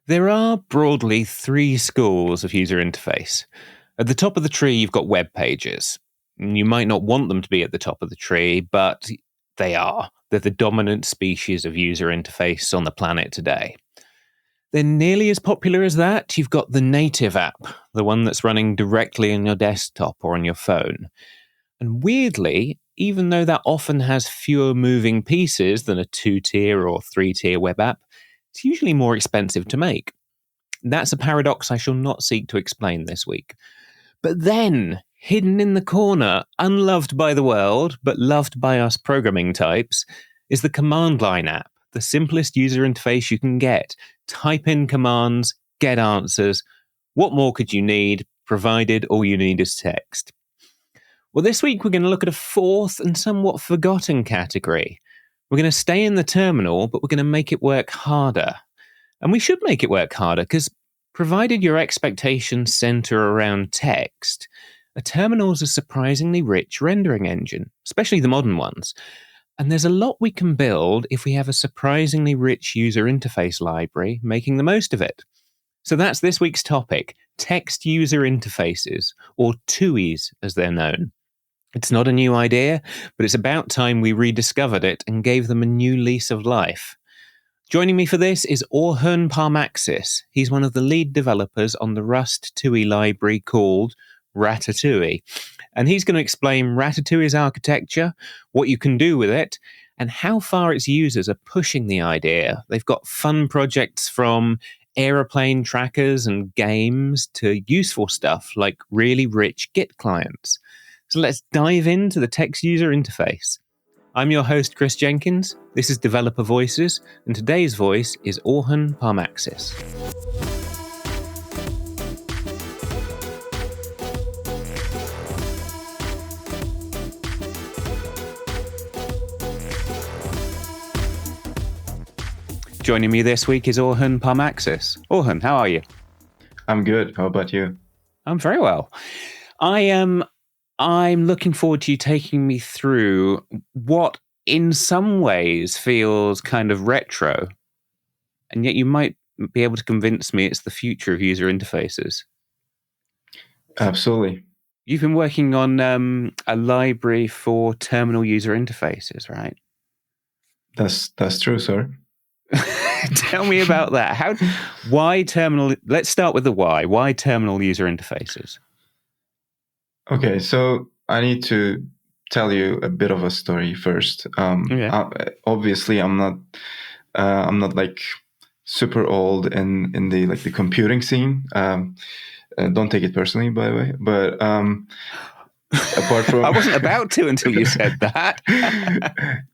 There are broadly three schools of user interface. At the top of the tree, you've got web pages. You might not want them to be at the top of the tree, but they are. They're the dominant species of user interface on the planet today. Then, nearly as popular as that, you've got the native app, the one that's running directly on your desktop or on your phone. And weirdly, even though that often has fewer moving pieces than a 2-tier or 3-tier web app, it's usually more expensive to make. That's a paradox I shall not seek to explain this week. But then, hidden in the corner, unloved by the world, but loved by us programming types, is the command line app, the simplest user interface you can get. Type in commands, get answers. What more could you need, provided all you need is text? Well, this week we're going to look at a fourth and somewhat forgotten category. We're going to stay in the terminal, but we're going to make it work harder. And we should make it work harder because provided your expectations center around text, a terminal is a surprisingly rich rendering engine, especially the modern ones. And there's a lot we can build if we have a surprisingly rich user interface library making the most of it. So that's this week's topic, text user interfaces, or TUIs as they're known. It's not a new idea, but it's about time we rediscovered it and gave them a new lease of life. Joining me for this is Orhun Parmaksız. He's one of the lead developers on the Rust TUI library called Ratatui. And he's going to explain Ratatui's architecture, what you can do with it, and how far its users are pushing the idea. They've got fun projects from aeroplane trackers and games to useful stuff like really rich Git clients. So let's dive into the text user interface. I'm your host, Chris Jenkins. This is Developer Voices, and today's voice is Orhun Parmaksız. Joining me this week is Orhun Parmaksız. Orhun, how are you? I'm good. How about you? I'm very well. I'm looking forward to you taking me through what in some ways feels kind of retro, and yet you might be able to convince me it's the future of user interfaces. Absolutely. You've been working on a library for terminal user interfaces, right? That's true, sir. Tell me about that. Why terminal? Let's start with the why. Why terminal user interfaces? Okay, so I need to tell you a bit of a story first. Obviously, I'm not like super old in the like the computing scene. Don't take it personally, by the way. But apart from, I wasn't about to until you said that.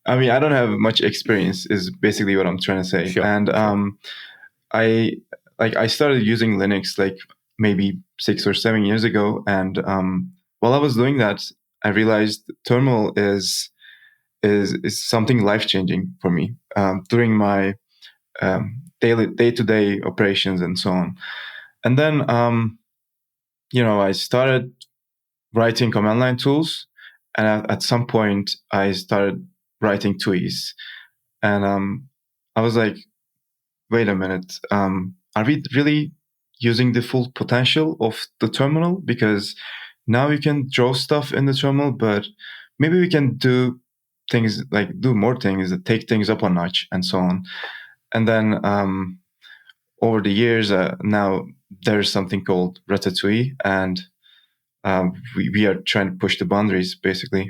I mean, I don't have much experience. Is basically what I'm trying to say. Sure, and I started using Linux like maybe 6 or 7 years ago, and while I was doing that, I realized terminal is something life-changing for me during my day-to-day operations and so on. And then, I started writing command line tools, and at some point, I started writing TUIs. And I was like, wait a minute, are we really using the full potential of the terminal? Because now we can draw stuff in the terminal, but maybe we can do more things that take things up a notch and so on. And then over the years, now there's something called Ratatui, and we are trying to push the boundaries, basically.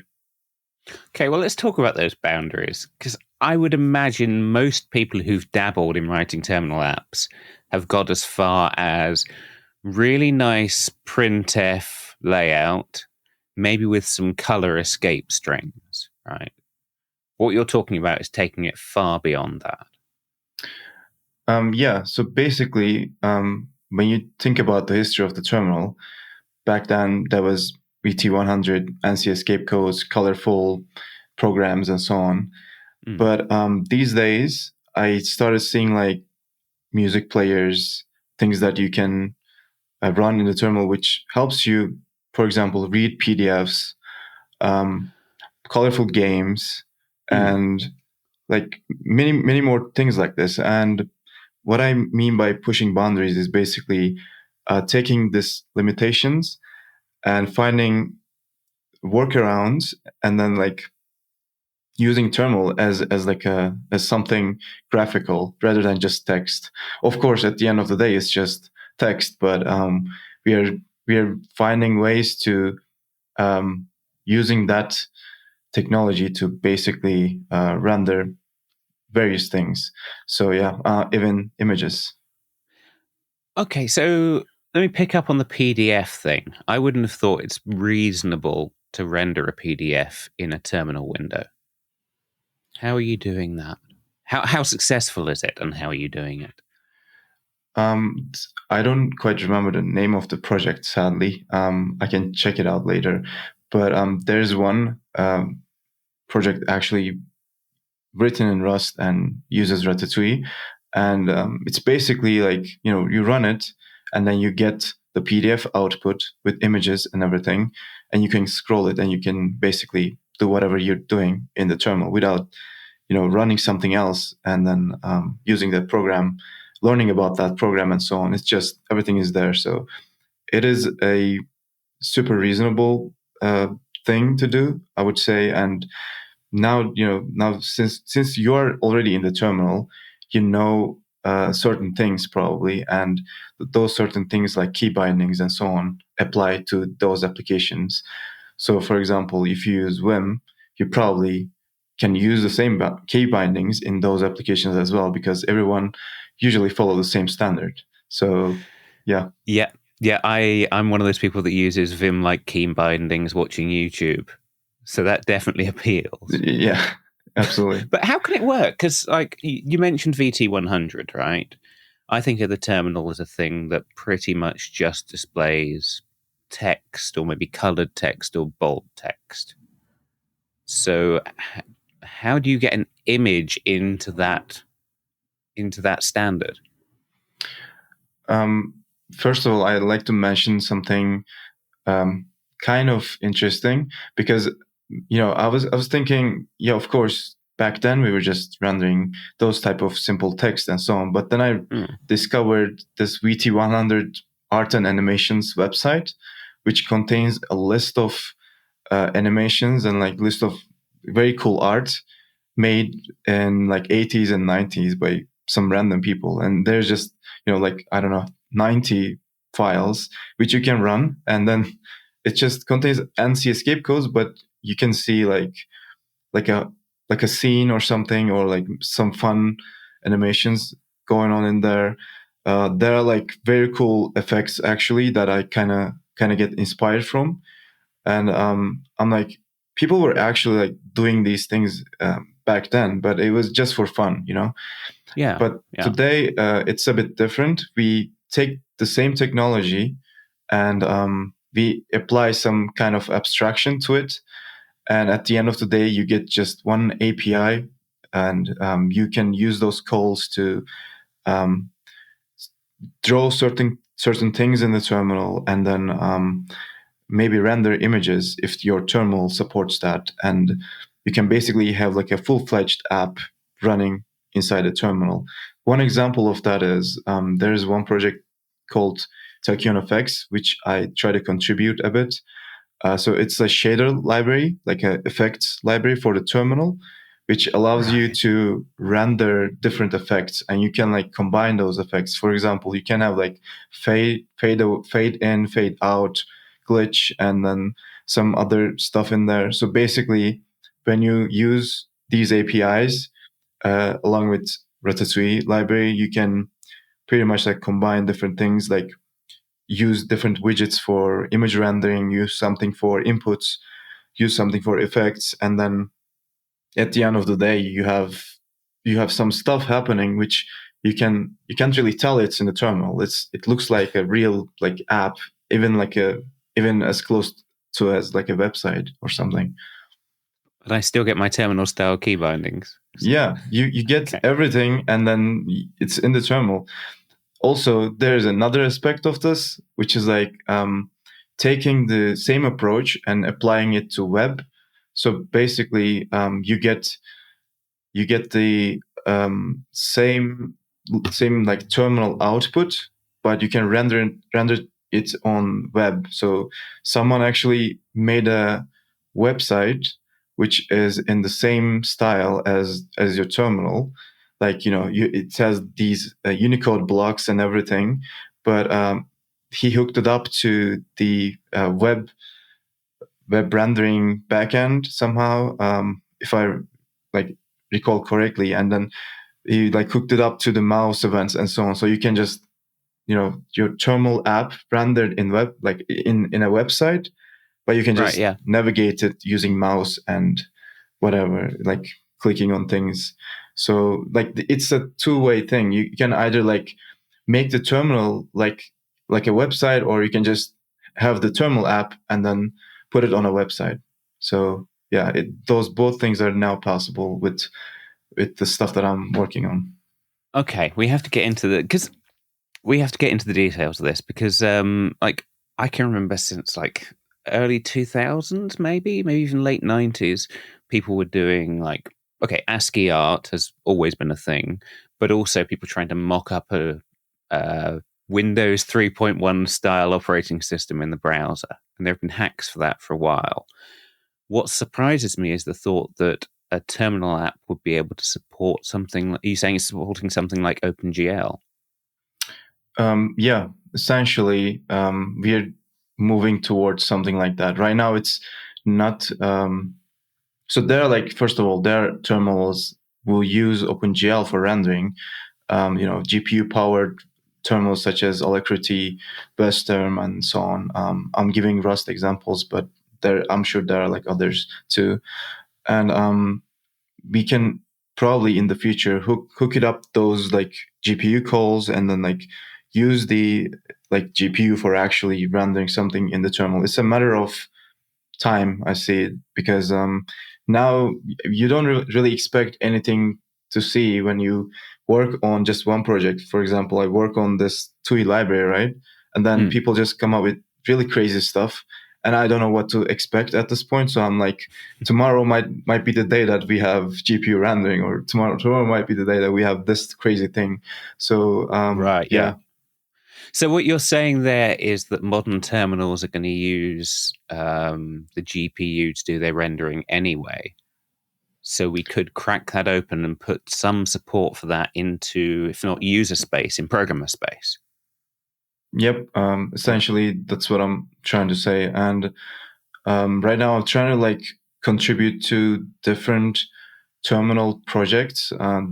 Okay, well, let's talk about those boundaries, because I would imagine most people who've dabbled in writing terminal apps have got as far as really nice printf layout, maybe with some color escape strings, right? What you're talking about is taking it far beyond that. So basically, when you think about the history of the terminal, back then there was VT100, ANSI escape codes, colorful programs, and so on. But these days, I started seeing like music players, things that you can run in the terminal, which helps you, for example, read PDFs, colorful games, and like many more things like this. And what I mean by pushing boundaries is basically taking these limitations and finding workarounds, and then like using terminal as like as something graphical rather than just text. Of course, at the end of the day, it's just text, but we are finding ways to using that technology to basically render various things. So yeah, even images. Okay, so let me pick up on the PDF thing. I wouldn't have thought it's reasonable to render a PDF in a terminal window. How are you doing that? How successful is it, and how are you doing it? I don't quite remember the name of the project, sadly. I can check it out later. But there's one project actually written in Rust and uses Ratatui. And it's basically like, you run it and then you get the PDF output with images and everything. And you can scroll it and you can basically do whatever you're doing in the terminal without, running something else and then using that program, learning about that program and so on. It's just everything is there. So it is a super reasonable thing to do, I would say. And now, since you're already in the terminal, certain things probably, and those certain things like key bindings and so on apply to those applications. So, for example, if you use Vim, you probably can use the same key bindings in those applications as well, because everyone usually follow the same standard. So, yeah. Yeah, I'm one of those people that uses Vim like key bindings watching YouTube. So that definitely appeals. Yeah, absolutely. But how can it work? Because like you mentioned VT100, right? I think of the terminal as a thing that pretty much just displays text, or maybe colored text or bold text. So how do you get an image into that standard? First of all, I'd like to mention something kind of interesting, because I was thinking, yeah, of course, back then we were just rendering those type of simple text and so on. But then I discovered this VT100 art and animations website, which contains a list of animations and like list of very cool art made in like 80s and 90s by some random people. And there's just, like, I don't know, 90 files which you can run, and then it just contains ANSI escape codes, but you can see like a scene or something, or like some fun animations going on in there. There are like very cool effects actually that I kind of get inspired from, and I'm like, people were actually like doing these things back then, but it was just for fun, Yeah. But today it's a bit different. We take the same technology and we apply some kind of abstraction to it. And at the end of the day, you get just one API, and you can use those calls to draw certain things in the terminal, and then maybe render images if your terminal supports that. And you can basically have like a full-fledged app running inside a terminal. One example of that is there is one project called Tachyon Effects, which I try to contribute a bit. So it's a shader library, like an effects library for the terminal, which allows you to render different effects, and you can like combine those effects. For example, you can have like fade in, fade out, glitch, and then some other stuff in there. So basically, when you use these APIs along with Ratatouille library, you can pretty much like combine different things, like use different widgets for image rendering, use something for inputs, use something for effects, and then at the end of the day, you have some stuff happening which you can't really tell it's in the terminal. It looks like a real like app, even as close to as like a website or something. But I still get my terminal style key bindings. Yeah, you get everything, and then it's in the terminal. Also, there's another aspect of this, which is like taking the same approach and applying it to web. So basically, you get the same same like terminal output, but you can render it on web. So someone actually made a website which is in the same style as your terminal. Like, it has these Unicode blocks and everything, but he hooked it up to the web rendering backend somehow, if I like recall correctly, and then he like hooked it up to the mouse events and so on. So you can just, your terminal app rendered in web, like in a website, but you can just navigate it using mouse and whatever, like clicking on things. So like it's a two-way thing. You can either like make the terminal like a website, or you can just have the terminal app and then put it on a website. So yeah, those both things are now possible with the stuff that I'm working on. Okay, we have to get into the details of this, because like I can remember since like early 2000s, maybe even late 90s, people were doing like, okay, ASCII art has always been a thing, but also people trying to mock up a Windows 3.1 style operating system in the browser, and there have been hacks for that for a while. What surprises me is the thought that a terminal app would be able to support something. Are you saying it's supporting something like OpenGL? Yeah, essentially, we're moving towards something like that. Right now, it's not. So there are like, first of all, there are terminals will use OpenGL for rendering. GPU powered terminals such as Alacrity, Western, and so on. I'm giving Rust examples, but I'm sure there are like others too. And we can probably in the future hook it up those like GPU calls, and then like use the like GPU for actually rendering something in the terminal. It's a matter of time, I see it, because now you don't really expect anything to see when you work on just one project. For example, I work on this TUI library, right? And then people just come up with really crazy stuff, and I don't know what to expect at this point. So I'm like, tomorrow might be the day that we have GPU rendering, or tomorrow might be the day that we have this crazy thing. So yeah. So what you're saying there is that modern terminals are going to use the GPU to do their rendering anyway. So we could crack that open and put some support for that into, if not user space, in programmer space. Yep. Essentially, that's what I'm trying to say. And right now, I'm trying to like contribute to different terminal projects.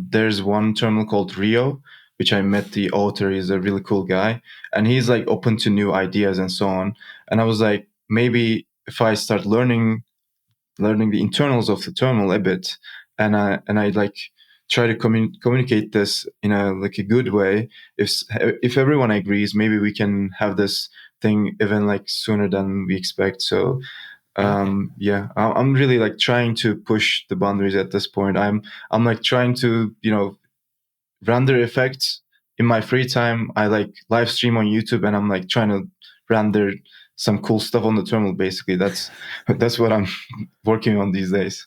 There's one terminal called Rio, which I met the author. He's a really cool guy, and he's like open to new ideas and so on. And I was like, maybe if I start learning the internals of the terminal a bit, and I like try to communicate this in a good way. If everyone agrees, maybe we can have this thing even like sooner than we expect. So yeah, I'm really like trying to push the boundaries at this point. I'm like trying to render effects in my free time. I like live stream on YouTube, and I'm like trying to render some cool stuff on the terminal. Basically, that's what I'm working on these days.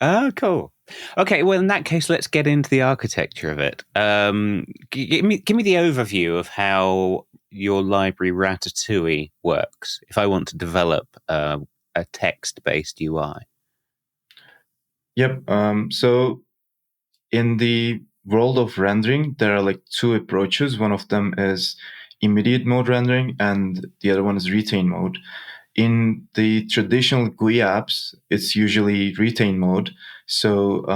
Oh, cool. Okay, well, in that case, let's get into the architecture of it. Give me the overview of how your library Ratatui works if I want to develop a text-based UI. Yep. So in the world of rendering, there are like two approaches. One of them is immediate mode rendering, and the other one is retain mode. In the traditional GUI apps, it's usually retain mode. So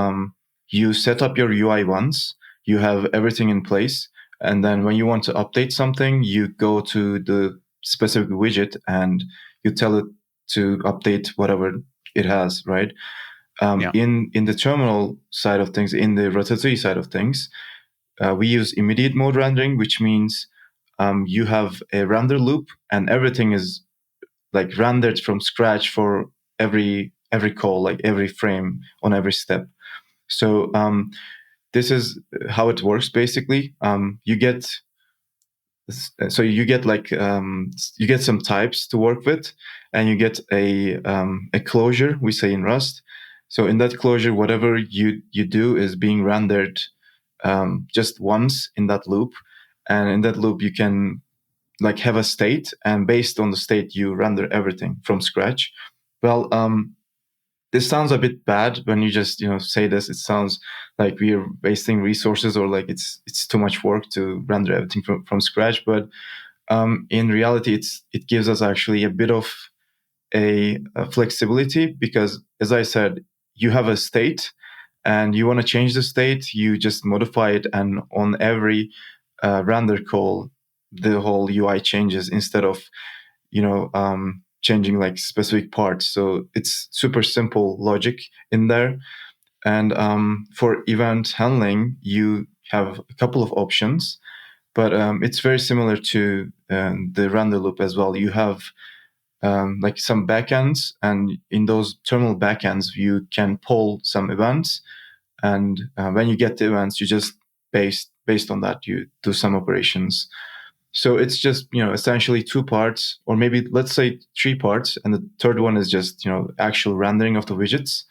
you set up your UI once, you have everything in place, and then when you want to update something, you go to the specific widget and you tell it to update whatever it has, right? In the terminal side of things, in the Ratatouille side of things, we use immediate mode rendering, which means you have a render loop, and everything is like rendered from scratch for every call, like every frame on every step. So this is how it works basically. You get like you get some types to work with, and you get a closure, we say in Rust. So in that closure, whatever you do is being rendered just once in that loop. And in that loop, you can like have a state, and based on the state, you render everything from scratch. Well, this sounds a bit bad when you just say this. It sounds like we're wasting resources, or like it's too much work to render everything from scratch. But in reality, it gives us actually a bit of a flexibility, because, as I said, you have a state and you want to change the state, you just modify it, and on every render call, the whole UI changes instead of changing like specific parts. So it's super simple logic in there. And for event handling, you have a couple of options, but it's very similar to the render loop as well. You have like some backends, and in those terminal backends, you can pull some events. And when you get the events, you just based on that, you do some operations. So it's just essentially two parts, or maybe let's say three parts, and the third one is just actual rendering of the widgets,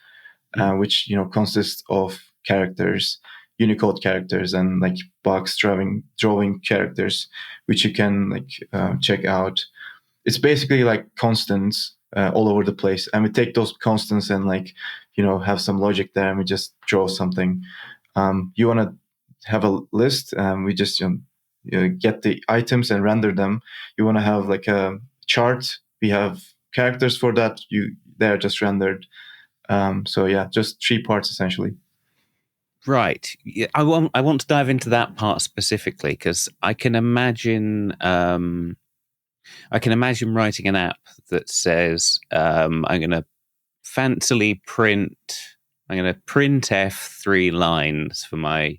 which consists of characters, Unicode characters, and like box drawing characters, which you can like check out. It's basically like constants all over the place, and we take those constants and like have some logic there, and we just draw something. You want to have a list, we just get the items and render them. You want to have like a chart, we have characters for that, they're just rendered. So yeah, just three parts essentially. Right. Yeah, I want to dive into that part specifically, because I can imagine writing an app that says I'm going to fancily print F3 lines for my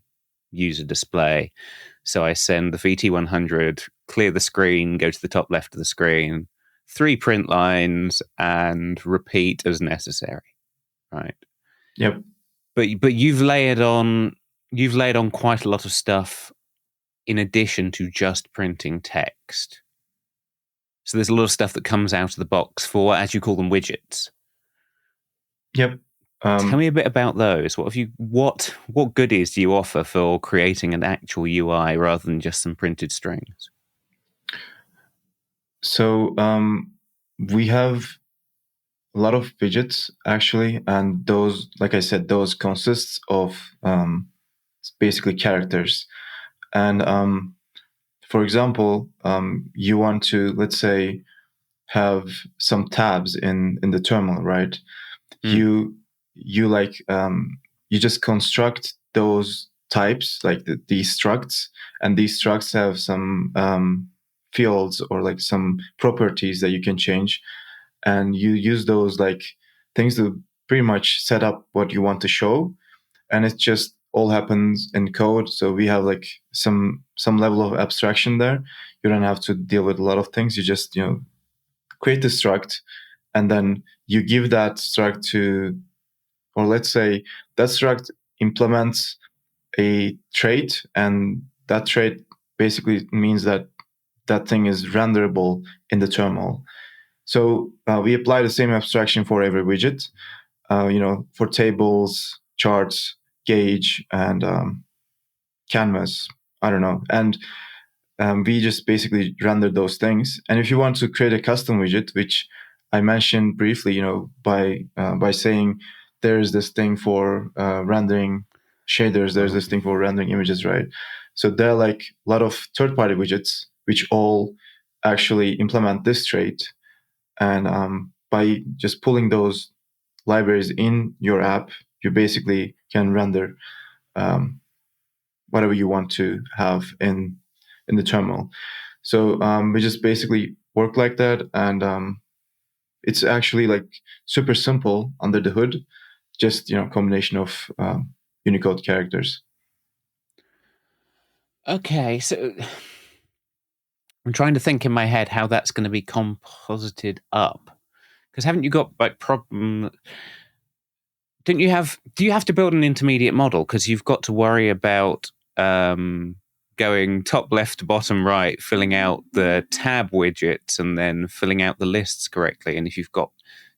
user display. So I send the VT100, clear the screen, go to the top left of the screen, 3 print lines, and repeat as necessary. Right. Yep. But you've layered on quite a lot of stuff in addition to just printing text. So there's a lot of stuff that comes out of the box for, as you call them, widgets. Yep. Tell me a bit about those. What goodies do you offer for creating an actual UI rather than just some printed strings? So we have a lot of widgets actually, and those, like I said, those consists of basically characters. And for example, you want to, let's say, have some tabs in the terminal, right? You like you just construct those types, like these structs, and these structs have some fields or like some properties that you can change, and you use those like things to pretty much set up what you want to show, and it just all happens in code. So we have like some level of abstraction there. You don't have to deal with a lot of things. You just create the struct, and then you give that struct to, or let's say that struct implements a trait, and that trait basically means that that thing is renderable in the terminal. So we apply the same abstraction for every widget, for tables, charts, gauge, and canvas. I don't know. And we just basically render those things. And if you want to create a custom widget, which I mentioned briefly, by saying there's this thing for rendering shaders, there's this thing for rendering images, right? So there are like a lot of third-party widgets which all actually implement this trait. And by just pulling those libraries in your app, you basically can render whatever you want to have in the terminal. So we just basically work like that, and it's actually like super simple under the hood, just combination of Unicode characters. Okay, so I'm trying to think in my head how that's going to be composited up. Because haven't you got like problem? Do you have to build an intermediate model? Because you've got to worry about going top left to bottom right, filling out the tab widgets, and then filling out the lists correctly. And if you've got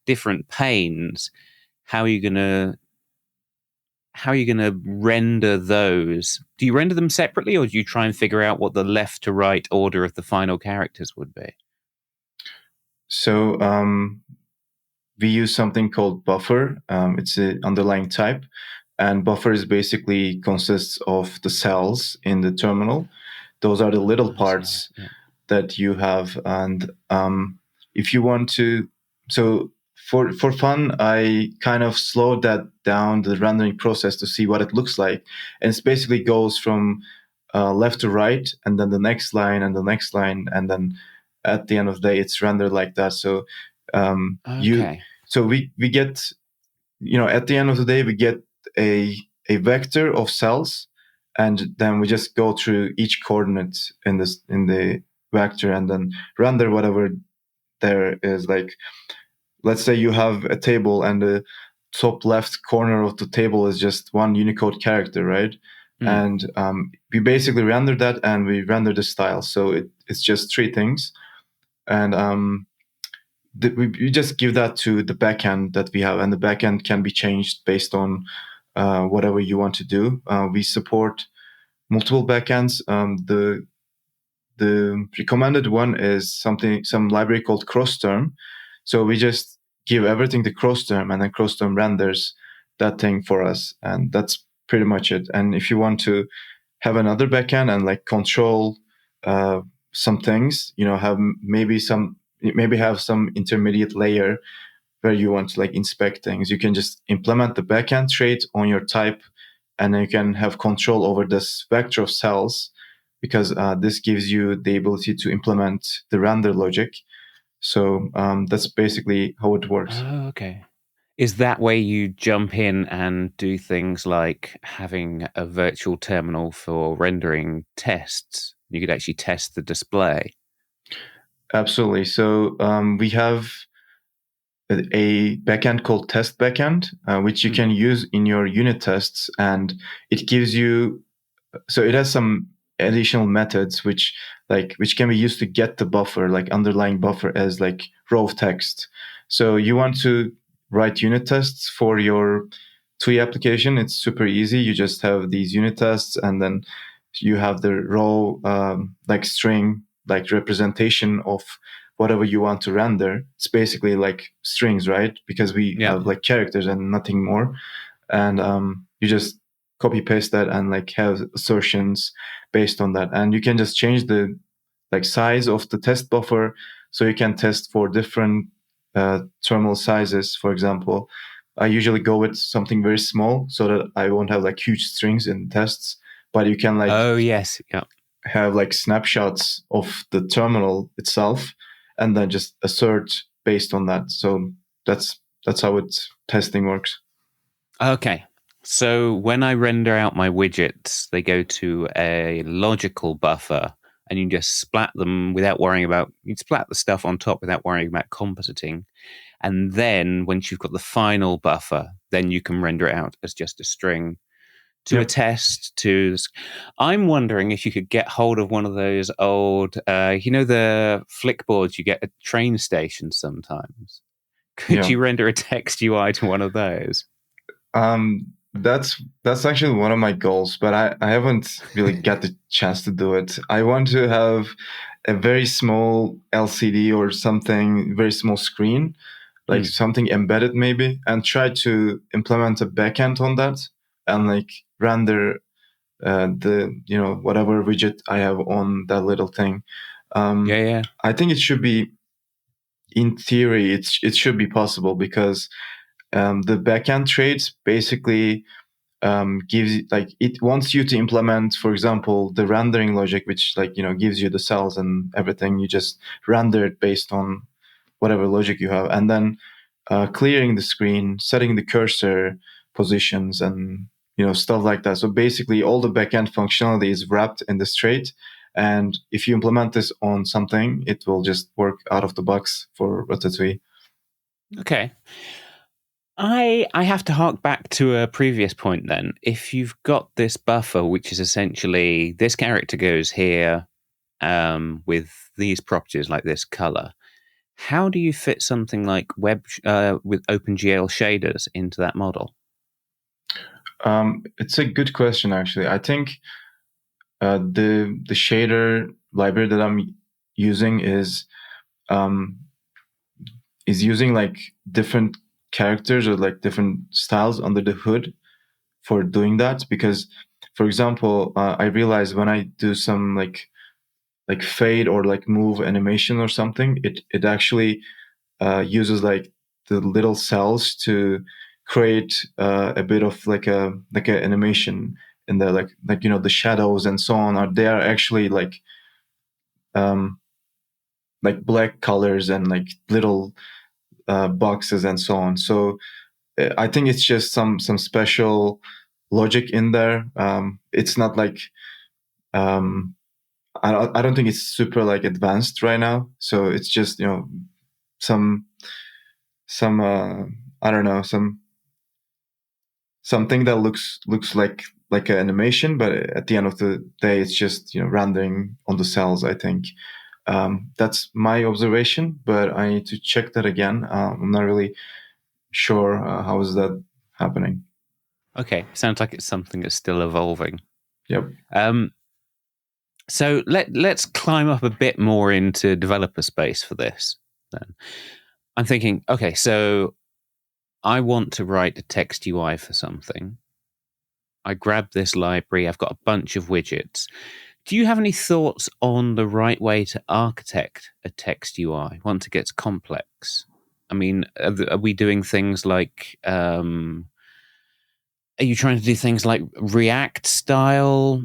different panes, how are you going to how are you going to render those? Do you render them separately, or do you try and figure out what the left to right order of the final characters would be? So we use something called buffer. It's an underlying type, and buffer is basically consists of the cells in the terminal. Those are the little parts that you have, and if you want to, so for fun, I kind of slowed that down, the rendering process, to see what it looks like, and it basically goes from left to right, and then the next line, and the next line, and then at the end of the day, it's rendered like that. So we get, at the end of the day, we get a vector of cells, and then we just go through each coordinate in the vector and then render whatever there is. Like, let's say you have a table and the top left corner of the table is just one Unicode character, right? And we basically render that, and we render the style. So it's just three things. And we just give that to the backend that we have, and the backend can be changed based on whatever you want to do. We support multiple backends. The recommended one is some library called crossterm. So we just give everything to crossterm, and then crossterm renders that thing for us, and that's pretty much it. And if you want to have another backend and like control some things, have maybe have some intermediate layer where you want to like inspect things, you can just implement the backend trait on your type, and then you can have control over this vector of cells, because this gives you the ability to implement the render logic. So that's basically how it works. Oh, okay. Is that where you jump in and do things like having a virtual terminal for rendering tests? You could actually test the display. Absolutely. So we have a backend called test backend, which you can use in your unit tests, and it gives you. So it has some additional methods which can be used to get the buffer, like underlying buffer, as like raw text. So you want to write unit tests for your TUI application. It's super easy. You just have these unit tests, and then you have the raw like string, like representation of whatever you want to render. It's basically like strings, right? Because we have like characters and nothing more. And you just copy paste that and like have assertions based on that. And you can just change the like size of the test buffer, so you can test for different terminal sizes. For example, I usually go with something very small so that I won't have like huge strings in tests. But you can like have like snapshots of the terminal itself, and then just assert based on that. So that's how testing works. Okay. So when I render out my widgets, they go to a logical buffer, and you just splat them without worrying about, you splat the stuff on top without worrying about compositing. And then once you've got the final buffer, then you can render it out as just a string to a test. I'm wondering if you could get hold of one of those old, the flick boards you get at train stations sometimes. Could you render a text UI to one of those? That's actually one of my goals, but I haven't really got the chance to do it. I want to have a very small LCD or something, very small screen, like something embedded maybe, and try to implement a backend on that and like render the whatever widget I have on that little thing. I think it should be, in theory, it should be possible, because the backend traits basically gives, like, it wants you to implement, for example, the rendering logic, which gives you the cells and everything. You just render it based on whatever logic you have, and then clearing the screen, setting the cursor positions, and stuff like that. So basically, all the backend functionality is wrapped in this trait. And if you implement this on something, it will just work out of the box for Ratatouille. Okay. I have to hark back to a previous point then. If you've got this buffer, which is essentially this character goes here with these properties like this color, how do you fit something like web with OpenGL shaders into that model? It's a good question, actually. I think the shader library that I'm using um, is using like different characters or like different styles under the hood for doing that. Because, for example, I realize when I do some like fade or like move animation or something, it actually uses like the little cells to create a bit of like a animation in the like the shadows and so on are they are actually um like black colors and like little boxes and so on. So I think it's just some special logic in there. It's not like um I don't think it's super like advanced right now. So it's just some some I don't know something that looks like an animation, but at the end of the day, it's just rendering on the cells. I think that's my observation, but I need to check that again. I'm not really sure how is that happening. Okay, sounds like it's something that's still evolving. Yep. Um, so let's climb up a bit more into developer space for this. Then I'm thinking, okay, so I want to write a text UI for something. I grab this library. I've got a bunch of widgets. Do you have any thoughts on the right way to architect a text UI once it gets complex? I mean, are we doing things like? Are you trying to do things like React style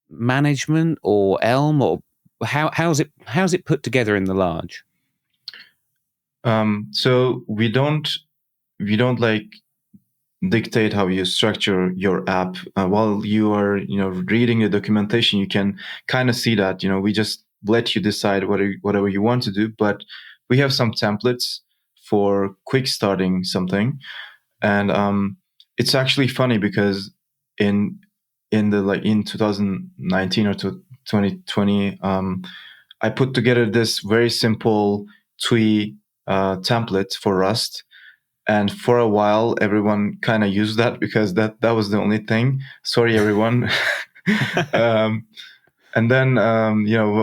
management or Elm, or how's it put together in the large? So we don't like dictate how you structure your app while you are reading the documentation. You can kind of see that we just let you decide whatever you want to do, but we have some templates for quick starting something. And it's actually funny because in in 2019 or 2020, I put together this very simple TUI template for Rust, and for a while everyone kind of used that because that was the only thing. Sorry, everyone. um, and then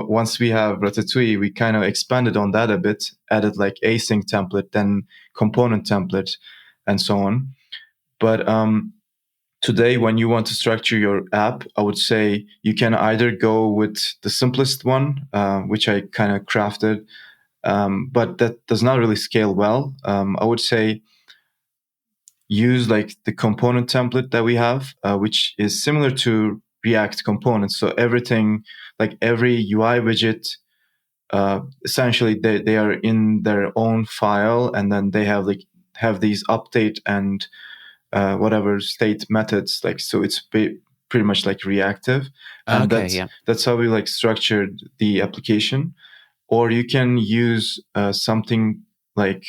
once we have Ratatouille, we kind of expanded on that a bit, added like async template, then component template, and so on. But today, when you want to structure your app, I would say you can either go with the simplest one, which I kind of crafted, but that does not really scale well. I would say use like the component template that we have, which is similar to React components. So everything, like every UI widget, essentially they are in their own file, and then they have these update and whatever state methods. Like so, it's pretty much like reactive, and Okay, yeah. that's how we like structured the application. Or you can use something like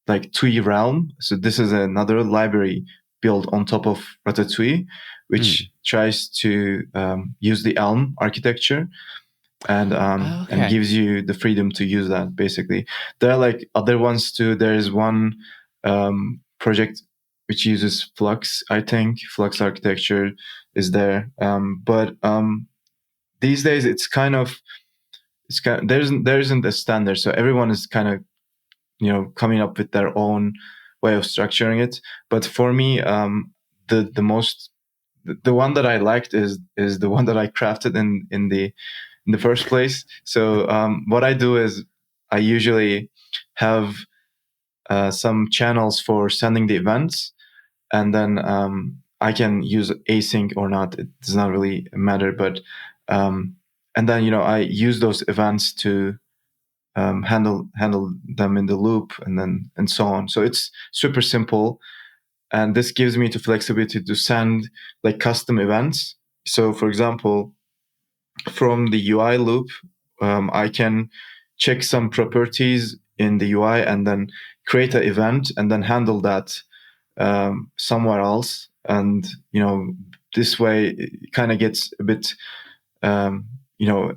TUI Realm. So this is another library built on top of Ratatouille, which tries to use the Elm architecture and Okay. gives you the freedom to use that. Basically, there are like other ones too. There is one project which uses Flux. I think Flux architecture is there, but these days there isn't a standard, so everyone is kind of coming up with their own way of structuring it. But for me, the one that I liked is the one that I crafted in the first place. So what I do is I usually have some channels for sending the events, and then I can use async or not. It does not really matter, but and then I use those events to handle them in the loop, and so on. So it's super simple, and this gives me the flexibility to send like custom events. So for example, from the UI loop, I can check some properties in the UI and then create an event and then handle that somewhere else. And this way it kind of gets a bit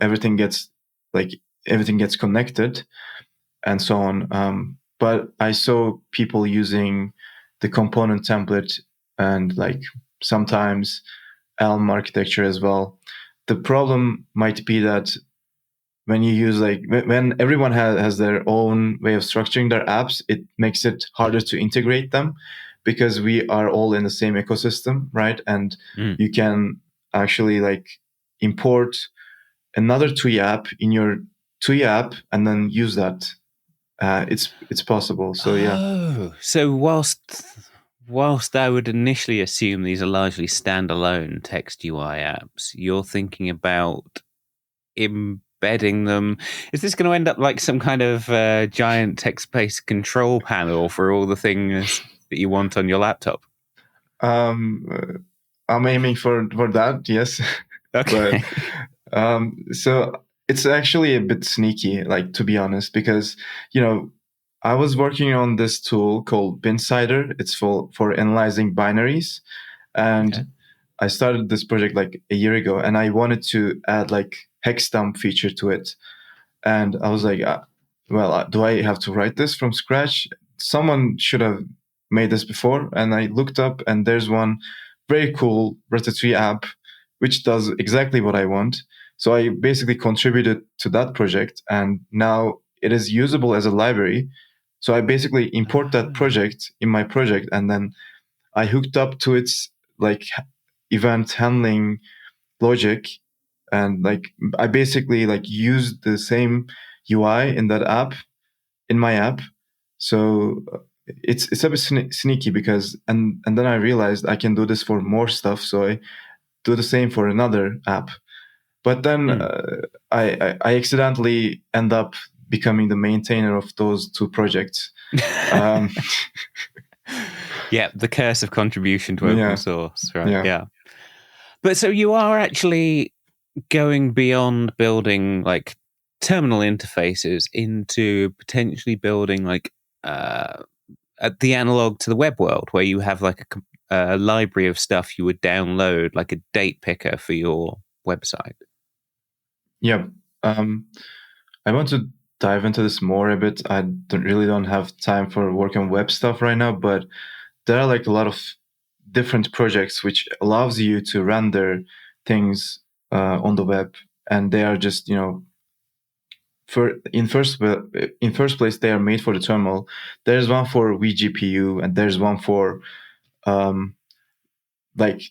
everything gets like everything gets connected and so on. But I saw people using the component template and like sometimes Elm architecture as well. The problem might be that when you use like when everyone has their own way of structuring their apps, it makes it harder to integrate them because we are all in the same ecosystem, right? And you can actually like import another TUI app in your TUI app and then use that. It's possible. So yeah. So whilst I would initially assume these are largely standalone text UI apps, you're thinking about embedding them. Is this going to end up like some kind of giant text-based control panel for all the things that you want on your laptop? I'm aiming for that, yes. Okay. But so it's actually a bit sneaky, like, to be honest, because I was working on this tool called Binsider. It's for analyzing binaries, and I started this project like a year ago, and I wanted to add like hex dump feature to it. And I was like, do I have to write this from scratch? Someone should have made this before. And I looked up, and there's one very cool Ratatui app which does exactly what I want. So I basically contributed to that project, and now it is usable as a library. So I basically import that project in my project, and then I hooked up to its like event handling logic, and like I basically like used the same UI in that app in my app. So it's a bit sneaky because and then I realized I can do this for more stuff. So I do the same for another app. But then I accidentally end up becoming the maintainer of those two projects. Yeah, the curse of contribution to open source, right? Yeah. But so you are actually going beyond building like terminal interfaces into potentially building like the analog to the web world, where you have like a library of stuff you would download, like a date picker for your website. Yeah. I want to dive into this more a bit. I don't have time for work on web stuff right now, but there are like a lot of different projects which allows you to render things on the web, and they are just in first place they are made for the terminal. There's one for vGPU, and there's one for like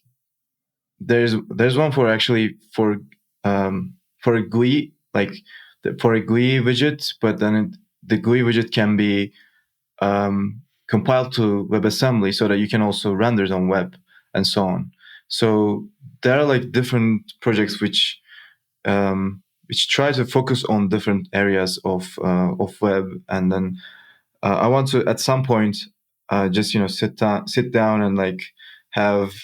there's one for actually for a GUI, like for a GUI widget, but then the GUI widget can be compiled to WebAssembly so that you can also render it on web and so on. So there are like different projects which try to focus on different areas of web, and then I want to at some point just sit down and like have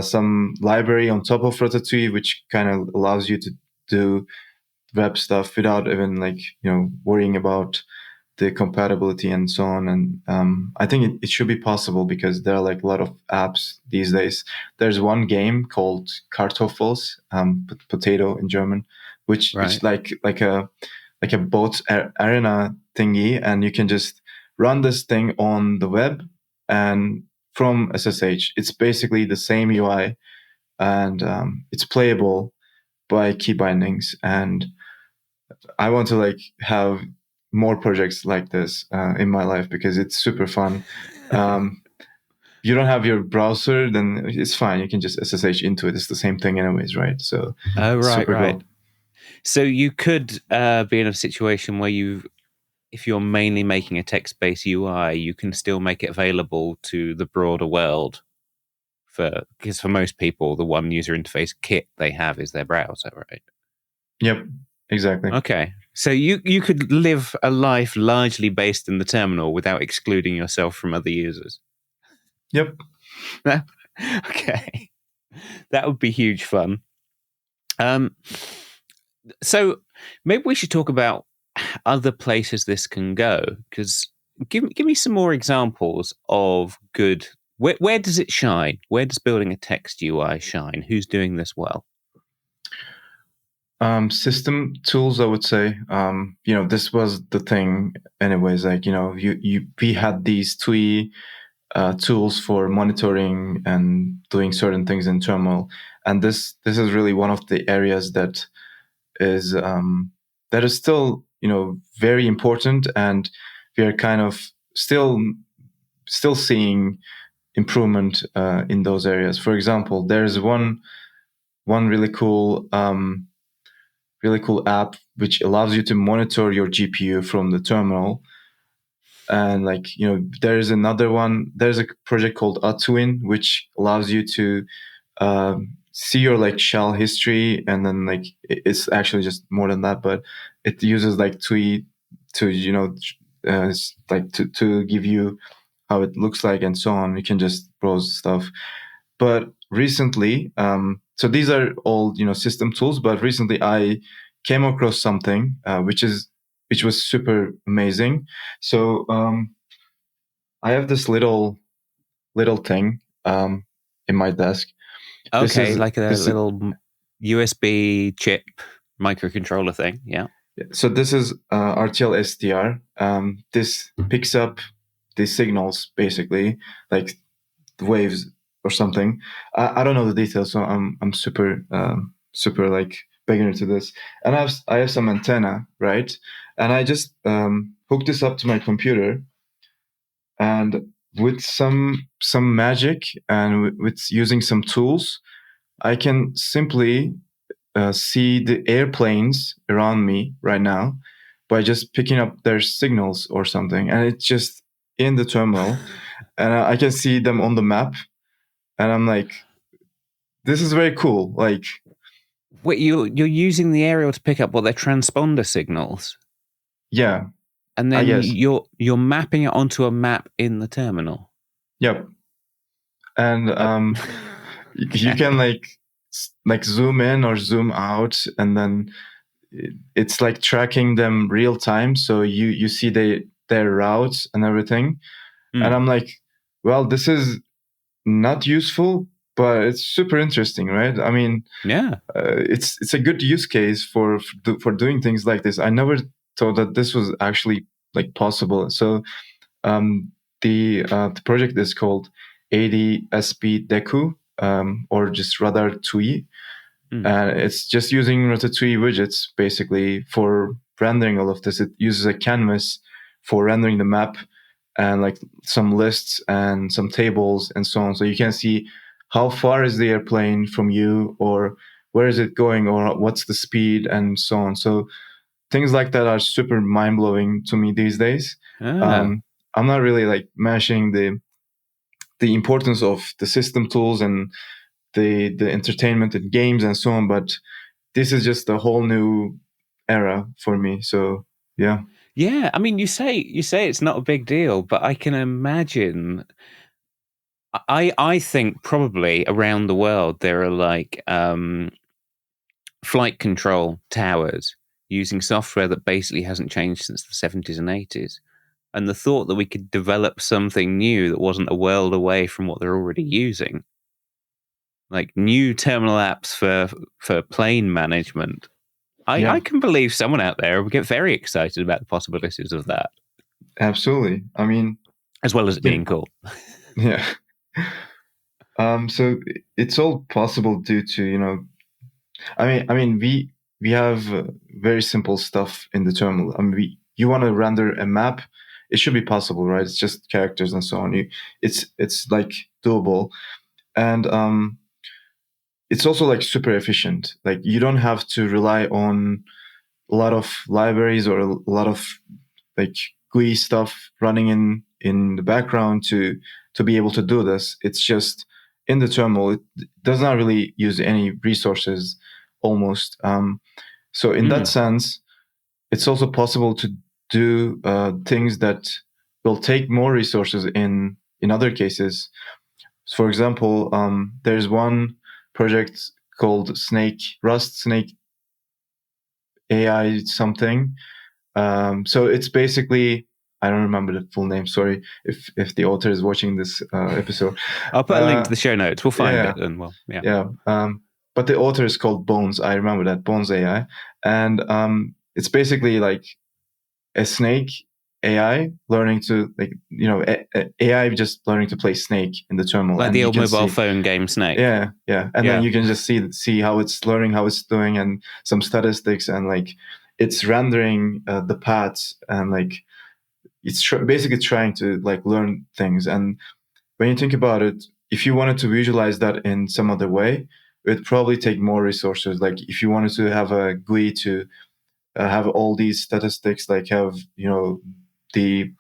some library on top of Ratatouille, which kind of allows you to do web stuff without even like worrying about the compatibility and so on. And I think it should be possible because there are like a lot of apps these days. There's one game called Kartoffels, potato in German, which is like a boat arena thingy, and you can just run this thing on the web and from SSH. It's basically the same UI, and it's playable by key bindings. And I want to like have more projects like this in my life because it's super fun. You don't have your browser, then it's fine. You can just SSH into it. It's the same thing anyways, right? So right. So you could be in a situation where if you're mainly making a text-based UI, you can still make it available to the broader world. Because for most people, the one user interface kit they have is their browser, right? Yep, exactly. Okay. So you could live a life largely based in the terminal without excluding yourself from other users. Yep. Okay. That would be huge fun. So maybe we should talk about other places this can go, because give me some more examples of good. Where does it shine? Where does building a text UI shine? Who's doing this well? System tools, I would say. This was the thing anyways. Like, we had these TUI tools for monitoring and doing certain things in terminal. And this is really one of the areas that is still very important, and we are kind of still seeing improvement in those areas. For example, there's one really cool app which allows you to monitor your GPU from the terminal. And there's another one. There's a project called Atwin, which allows you to see your shell history, and then it's actually just more than that, but it uses TUI to to give you how it looks like and so on. You can just browse stuff. But recently, so these are all system tools. But recently, I came across something which was super amazing. So I have this little thing in my desk. Okay, like a little USB chip microcontroller thing. Yeah. So this is RTL SDR. This picks up the signals, basically, like waves or something. I don't know the details, so I'm super beginner to this. And I have some antenna, right? And I just hooked this up to my computer, and with some magic and with using some tools, I can simply see the airplanes around me right now by just picking up their signals or something, and it's just in the terminal, and I can see them on the map, and I'm like, this is very cool. Like, wait, you're using the aerial to pick up what their transponder signals? Yeah, and then you're mapping it onto a map in the terminal. Yep. And you can like zoom in or zoom out, and then it's like tracking them real time, so you see their routes and everything. And I'm like, well, this is not useful, but it's super interesting, right? I mean, yeah, it's a good use case for doing things like this. I never thought that this was actually possible. So the project is called ADSP Deku, or just Radar TUI. And it's just using Ratatui widgets basically for rendering all of this. It uses a canvas for rendering the map, and some lists and some tables and so on. So you can see how far is the airplane from you, or where is it going, or what's the speed, and so on. So things like that are super mind-blowing to me these days. I'm not really mentioning the importance of the system tools and the entertainment and games and so on, but this is just a whole new era for me. So yeah. I mean, you say it's not a big deal, but I can imagine. I think probably around the world there are flight control towers using software that basically hasn't changed since the 70s and 80s. And the thought that we could develop something new that wasn't a world away from what they're already using, like new terminal apps for plane management. I can believe someone out there will get very excited about the possibilities of that. Absolutely. I mean, as well as it being cool. Yeah. So it's all possible due to, I mean, we have very simple stuff in the terminal. I mean, you want to render a map, it should be possible, right? It's just characters and so on. It's doable, and it's also super efficient. You don't have to rely on a lot of libraries or a lot of GUI stuff running in the background to be able to do this. It's just in the terminal. It does not really use any resources almost. So in that sense, it's also possible to do things that will take more resources in other cases. For example, there's one project called Rust Snake AI something. So it's basically, I don't remember the full name. Sorry if the author is watching this episode. I'll put a link to the show notes. We'll find it, and but the author is called Bones. I remember that, Bones AI, and it's basically like a snake AI learning to AI just learning to play Snake in the terminal, like and the you old can mobile see, phone game Snake. yeah, and then you can just see how it's learning, how it's doing, and some statistics, and like it's rendering the paths, and like it's basically trying to like learn things. And when you think about it, if you wanted to visualize that in some other way, it would probably take more resources. Like if you wanted to have a GUI to have all these statistics, like have the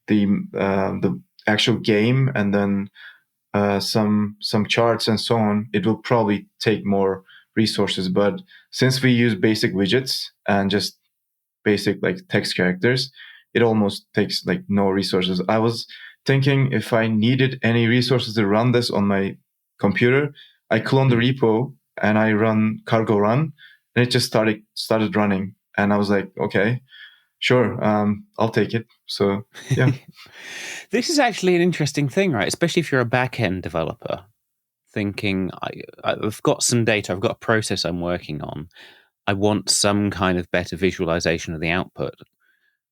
the actual game, and then some charts and so on, it will probably take more resources. But since we use basic widgets and just basic like text characters, it almost takes like no resources. I was thinking if I needed any resources to run this on my computer, I clone the repo and I run cargo run, and it just started running. And I was like, okay, sure, I'll take it. So yeah. This is actually an interesting thing, right? Especially if you're a back-end developer thinking, I've got some data, I've got a process I'm working on. I want some kind of better visualization of the output.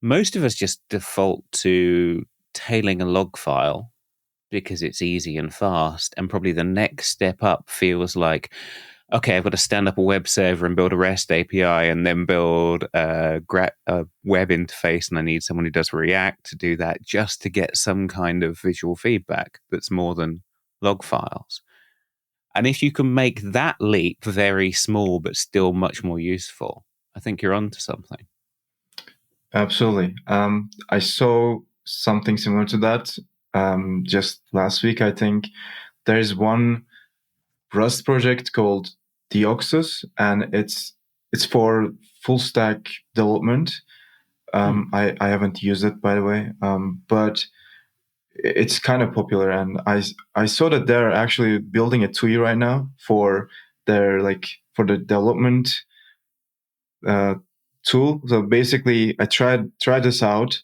Most of us just default to tailing a log file because it's easy and fast. And probably the next step up feels like, okay, I've got to stand up a web server and build a REST API and then build a web interface. And I need someone who does React to do that just to get some kind of visual feedback that's more than log files. And if you can make that leap very small but still much more useful, I think you're onto something. Absolutely. I saw something similar to that just last week. I think there's one Rust project called Deoxys, and it's for full stack development. I haven't used it, by the way, but it's kind of popular, and I saw that they're actually building a TUI right now for for the development tool. So basically, I tried this out,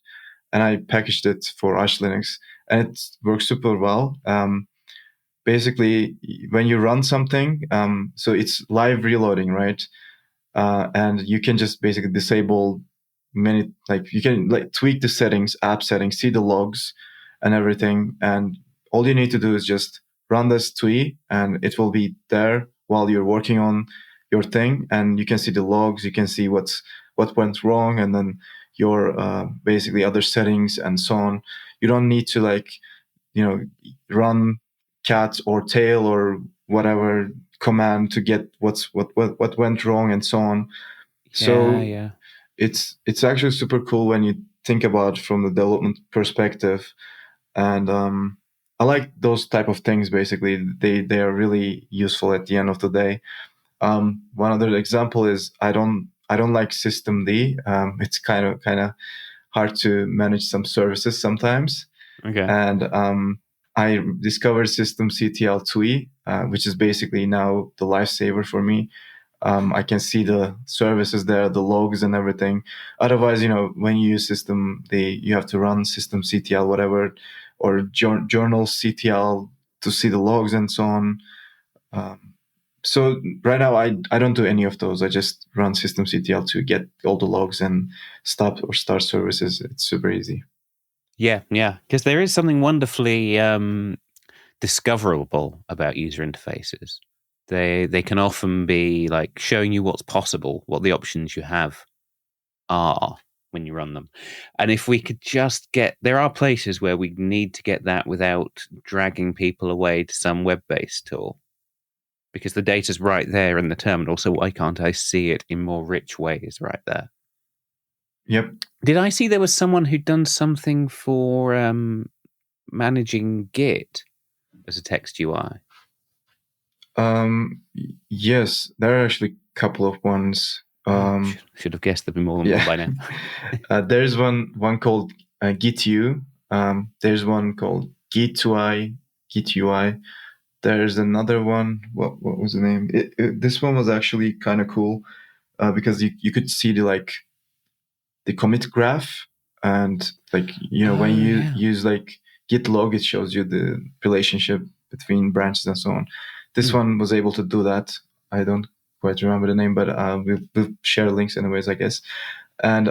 and I packaged it for Arch Linux, and it works super well. Basically, when you run something, so it's live reloading, right? And you can just basically disable many, like you can like tweak the settings, app settings, see the logs and everything. And all you need to do is just run this TUI, and it will be there while you're working on your thing. And you can see the logs, you can see what went wrong, and then your basically other settings and so on. You don't need to run cat or tail or whatever command to get what went wrong and so on. So Yeah. it's actually super cool when you think about it from the development perspective. And I like those type of things. Basically, they are really useful at the end of the day. One other example is I don't like systemd. It's kind of hard to manage some services sometimes. Okay. And I discovered systemctl TUI, which is basically now the lifesaver for me. I can see the services there, the logs and everything. Otherwise, when you use you have to run systemctl whatever, or journalctl to see the logs and so on. So right now, I don't do any of those. I just run systemctl to get all the logs and stop or start services. It's super easy. Yeah. Because there is something wonderfully discoverable about user interfaces. They can often be like showing you what's possible, what the options you have are when you run them. And if we could just there are places where we need to get that without dragging people away to some web-based tool, because the data's right there in the terminal. So why can't I see it in more rich ways right there? Yep. Did I see there was someone who'd done something for managing Git as a text UI? Yes, there are actually a couple of ones. Should have guessed there'd be more than one by now. There's one called GitU. There's one called Git UI. There's another one. What was the name? This one was actually kind of cool because you could see the commit graph, and when you use git log, it shows you the relationship between branches and so on. This one was able to do that. I don't quite remember the name, but we'll share links anyways, I guess. And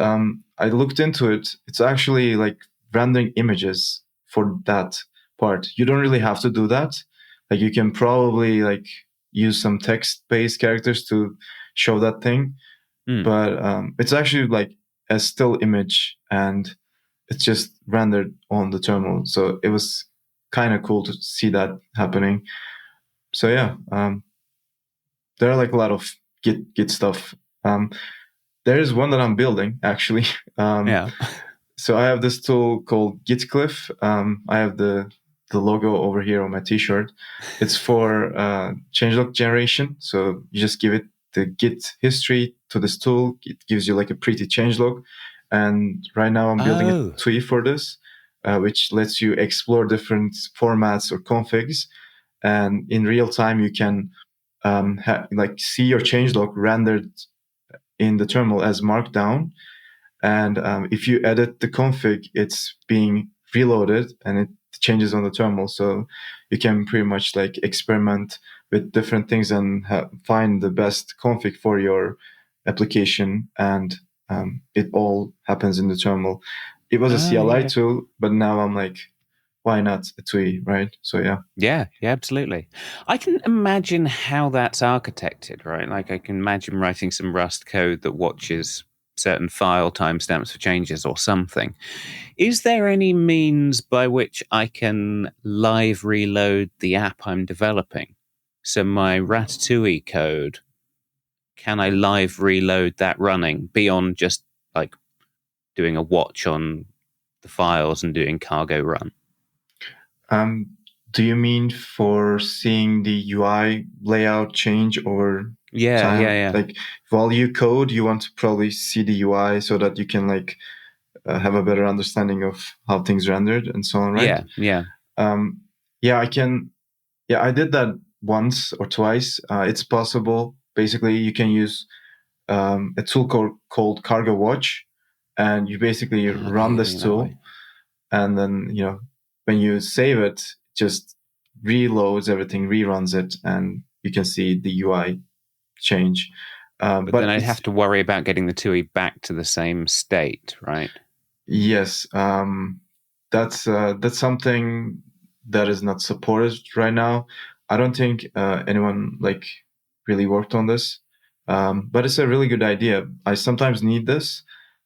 I looked into it. It's actually like rendering images for that part. You don't really have to do that. Like you can probably like use some text-based characters to show that thing, but it's actually like a still image and it's just rendered on the terminal. So it was kind of cool to see that happening. So yeah, there are like a lot of Git stuff. There is one that I'm building actually. Yeah. So I have this tool called Gitcliff. I have the logo over here on my T-shirt. It's for changelog generation. So you just give it the Git history to this tool. It gives you like a pretty changelog. And right now I'm building a TUI for this, which lets you explore different formats or configs. And in real time, you can like see your changelog rendered in the terminal as markdown. And if you edit the config, it's being reloaded and it changes on the terminal. So you can pretty much like experiment with different things and find the best config for your application. And it all happens in the terminal. It was a CLI tool, but now I'm like, why not a TUI, right? So yeah. Yeah, absolutely. I can imagine how that's architected, right? Like I can imagine writing some Rust code that watches certain file timestamps for changes or something. Is there any means by which I can live reload the app I'm developing? So my Ratatui code, can I live reload that running beyond just like doing a watch on the files and doing cargo run? Do you mean for seeing the UI layout change over time? Yeah. Like while you code, you want to probably see the UI so that you can like have a better understanding of how things rendered and so on, right? Yeah. Yeah, I can. Yeah, I did that once or twice. It's possible. Basically, you can use a tool called Cargo Watch, and you basically run this tool, and then when you save it, just reloads everything, reruns it, and you can see the UI change. But then I'd have to worry about getting the TUI back to the same state, right? Yes, that's something that is not supported right now. I don't think anyone like really worked on this, but it's a really good idea. I sometimes need this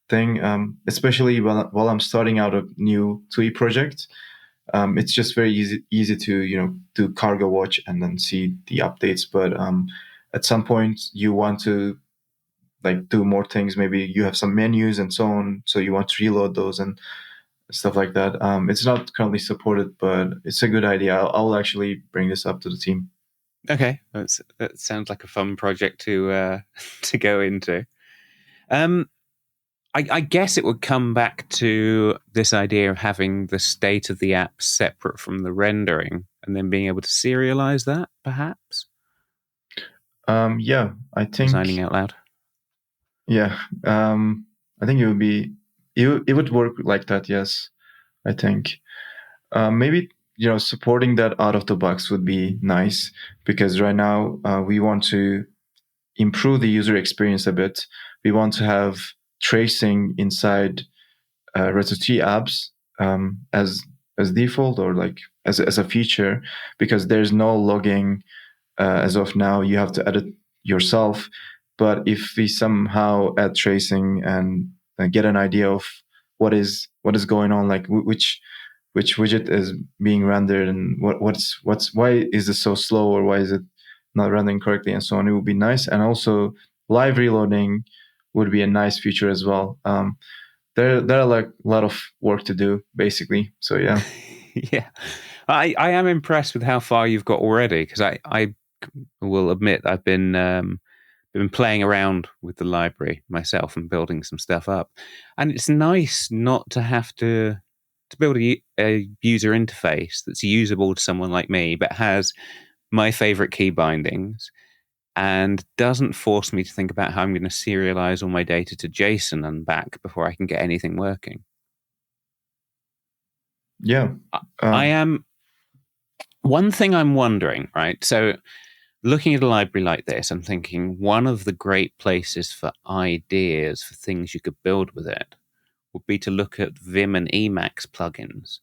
thing, especially while I'm starting out a new TUI project. It's just very easy to do cargo watch and then see the updates. But at some point, you want to like do more things. Maybe you have some menus and so on, so you want to reload those and stuff like that. It's not currently supported, but it's a good idea. I'll actually bring this up to the team. Okay, that sounds like a fun project to to go into. I guess it would come back to this idea of having the state of the app separate from the rendering, and then being able to serialize that, perhaps. Yeah, I think designing out loud. Yeah, I think it would work like that. Yes, I think maybe supporting that out of the box would be nice, because right now we want to improve the user experience a bit. We want to have tracing inside Ratatouille apps as default, or like as a feature, because there's no logging as of now. You have to edit yourself. But if we somehow add tracing and get an idea of what is going on, like which widget is being rendered and why is it so slow, or why is it not rendering correctly, and so on, it would be nice. And also live reloading would be a nice feature as well. There are like a lot of work to do, basically. So yeah. Yeah, I am impressed with how far you've got already, because I will admit I've been playing around with the library myself and building some stuff up, and it's nice not to have to build a user interface that's usable to someone like me, but has my favorite key bindings and doesn't force me to think about how I'm going to serialize all my data to JSON and back before I can get anything working. Yeah. I am. One thing I'm wondering, right? So looking at a library like this, I'm thinking one of the great places for ideas for things you could build with it would be to look at Vim and Emacs plugins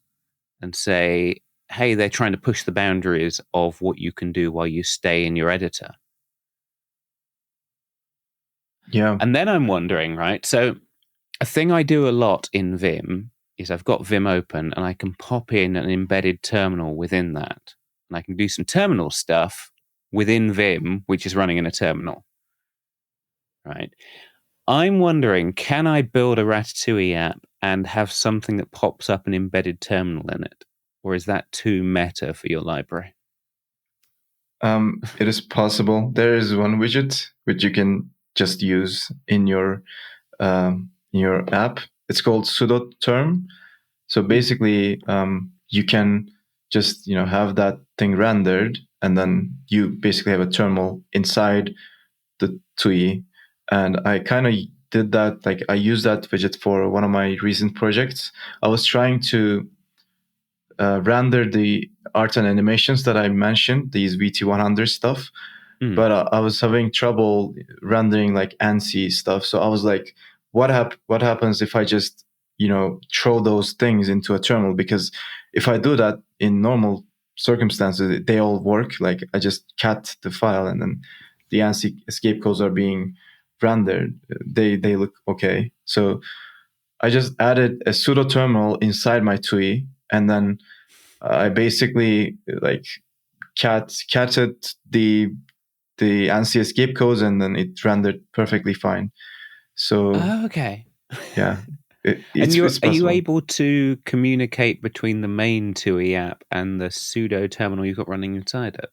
and say, hey, they're trying to push the boundaries of what you can do while you stay in your editor. Yeah. And then I'm wondering, right? So a thing I do a lot in Vim is I've got Vim open and I can pop in an embedded terminal within that. And I can do some terminal stuff within Vim, which is running in a terminal, right? I'm wondering, can I build a Ratatui app and have something that pops up an embedded terminal in it? Or is that too meta for your library? It is possible. There is one widget which you can just use in your app. It's called pseudo term. So basically, you can just have that thing rendered, and then you basically have a terminal inside the TUI. And I kind of did that. Like I used that widget for one of my recent projects. I was trying to render the art and animations that I mentioned, these VT100 stuff. But I was having trouble rendering like ANSI stuff. So I was like, what happens if I just throw those things into a terminal? Because if I do that in normal circumstances, they all work. Like I just cat the file and then the ANSI escape codes are being rendered. They look okay. So I just added a pseudo terminal inside my TUI, and then I basically like catted the ANSI escape codes, and then it rendered perfectly fine. So okay. yeah, And it's are you possible. able to communicate between the main TUI app and the pseudo terminal you've got running inside it?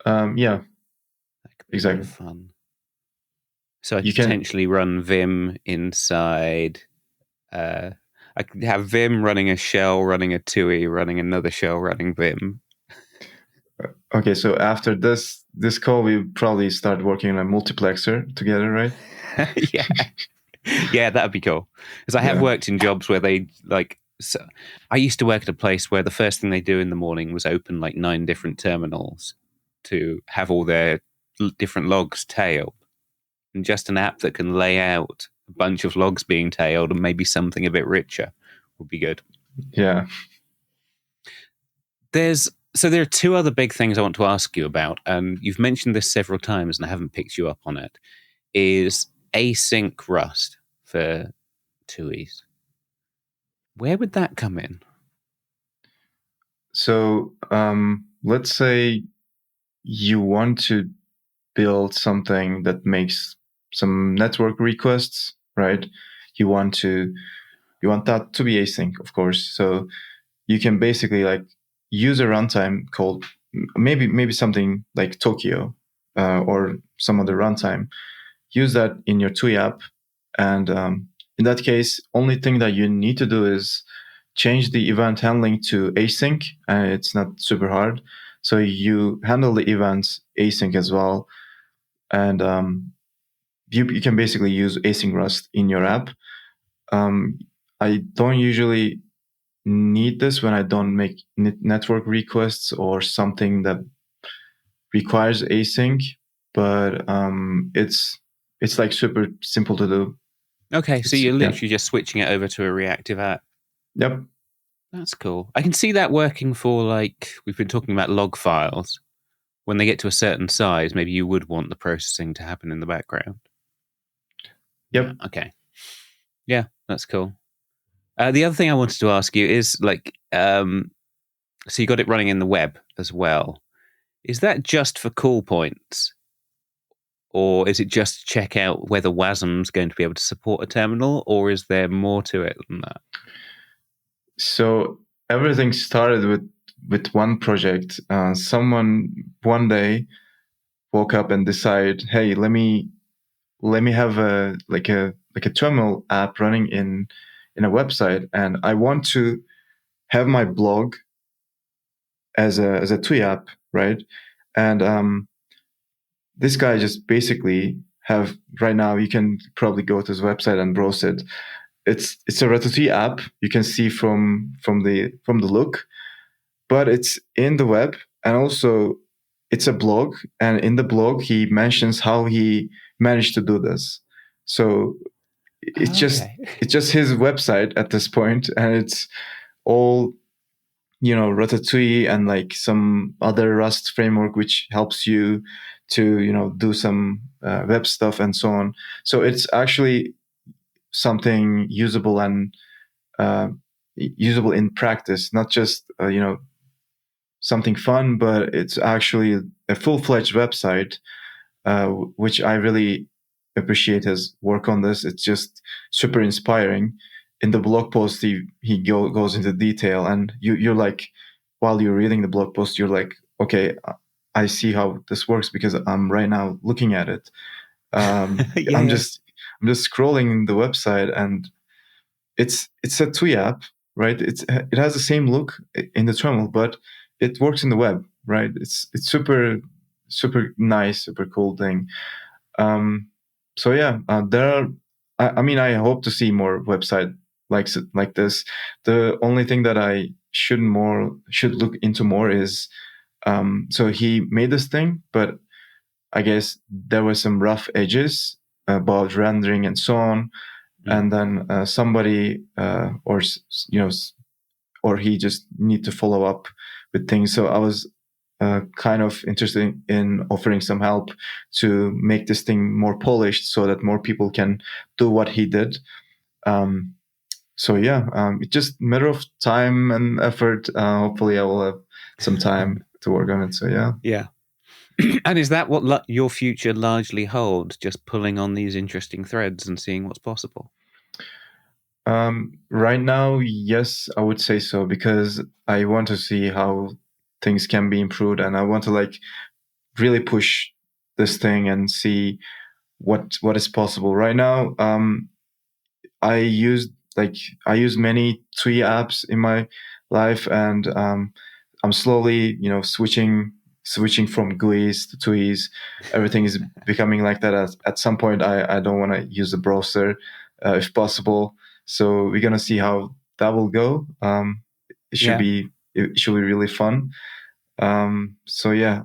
Yeah, That could be a bit exactly. of fun. So I You could can. potentially run Vim inside. I could have Vim running a shell, running a TUI, running another shell, running Vim. Okay, so after this call, we probably start working on a multiplexer together, right? Yeah. Yeah, that'd be cool. Because I have Yeah. worked in jobs where they like. So I used to work at a place where the first thing they do in the morning was open like 9 different terminals to have all their different logs tailed, and just an app that can lay out a bunch of logs being tailed and maybe something a bit richer would be good. Yeah. There are 2 other big things I want to ask you about, and you've mentioned this several times, and I haven't picked you up on it. Is async Rust for TUIs? Where would that come in? So let's say you want to build something that makes some network requests, right? You want that to be async, of course. So you can basically like use a runtime called maybe something like Tokyo or some other runtime. Use that in your TUI app, and in that case, only thing that you need to do is change the event handling to async, and it's not super hard. So you handle the events async as well, and you can basically use async Rust in your app. I don't usually need this when I don't make network requests or something that requires async, but it's like super simple to do. Okay, so you're literally just switching it over to a reactive app. Yep. That's cool. I can see that working for, like, we've been talking about log files. When they get to a certain size, maybe you would want the processing to happen in the background. Yep. Yeah, okay. Yeah, that's cool. The other thing I wanted to ask you is, like, so you got it running in the web as well. Is that just for call points? Or is it just to check out whether WASM's going to be able to support a terminal? Or is there more to it than that? So everything started with one project. Someone one day woke up and decided, hey, let me have a terminal app running in a website, and I want to have my blog as a TUI app, right? And this guy just basically have right now. You can probably go to his website and browse it. It's a Ratatouille app. You can see from the look, but it's in the web, and also it's a blog, and in the blog he mentions how he managed to do this. So it's just his website at this point, and it's all, Ratatouille and like some other Rust framework which helps you to do some web stuff and so on. So it's actually something usable and usable in practice, not just something fun, but it's actually a full-fledged website, which I really appreciate his work on this. It's just super inspiring. In the blog post, he goes into detail, and you're like, while you're reading the blog post, you're like, okay, I see how this works because I'm right now looking at it. I'm just scrolling the website, and it's a TUI app, right? It has the same look in the terminal, but it works in the web, right? It's super nice, super cool thing. So yeah, there are. I mean, I hope to see more website like this. The only thing that I should look into more is, so he made this thing, but I guess there were some rough edges about rendering and so on. And then somebody or he just need to follow up with things. So I was kind of interested in offering some help to make this thing more polished so that more people can do what he did. So yeah, it's just a matter of time and effort. Hopefully I will have some time to work on it. So yeah. Yeah. And is that what your future largely holds? Just pulling on these interesting threads and seeing what's possible? Right now, yes, I would say so, because I want to see how things can be improved, and I want to like really push this thing and see what is possible. Right now, I use many TUI apps in my life, and I'm slowly, switching from GUIs to TUIs. Everything is becoming like that. At some point, I don't want to use the browser if possible. So we're gonna see how that will go. It should be really fun. So yeah,